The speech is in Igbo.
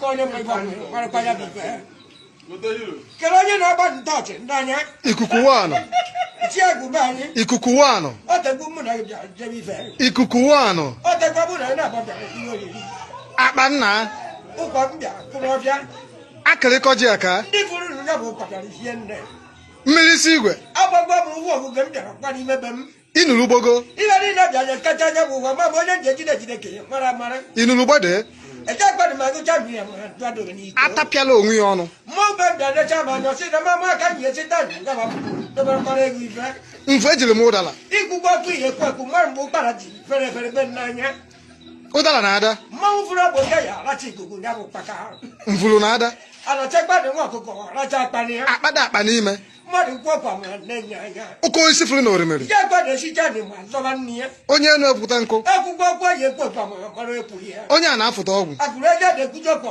onye ma ife ọmụ marakwa ya bụ ife kere onye na-agba ntọọchị ndị anya ikuku wanụ ichie egwube anyị ikuku wanụ o tegbu mụ na gị bịa jebe ife ikuku wanụ o tegbu mụ na gị na-abọ bịara ihe oriri akpa nna ụkọ m bịa kụrụ ọbịa akịrịkọ ji aka ndị fụrụ nụ ya bụ ụkọbịara ihe nne mmiri isi igwe agbagbo m ụgwọ oguge m bịara kwa n'ime be m inulu gbogo ihe niile bịara kacha anya bụ ụwa ma bụ onye ji ejide ejide ka ya mara amara inulu gbade eje kwadụ ma agụcha mmiri ya ma dụadoro n'iko atapịala onwe ya ọnụ mmụọ be m bịa necha ma anya ọsị na mama aka nyi esi taa gaba doberekwara ego ife mfe ejiri m ụdala ikwukwu ọkụ ihe ekwu ekwu mmadụ mgbe ụkpara ji fere efere be n'anya ụdala na-ada mmanwụ fụrụ ọbụ nke ya aracha ikuku ya bụ kpaka mvulu na-ada anachakpadụ nwa ọkụkọ racha akpani ya akpada akpa n'ime mmadụ kwuo kwa ma na-enye anya ụkọ isi furu na orimiri ya kwado esicha dị ma zọba nne ya onye enu epụta nkụ akwụkwọ ọkụ ya ekwu kwa ma mara ekwu ya onye a na-afụta ọgwụ akụrụ eje na-ekwujọ kwa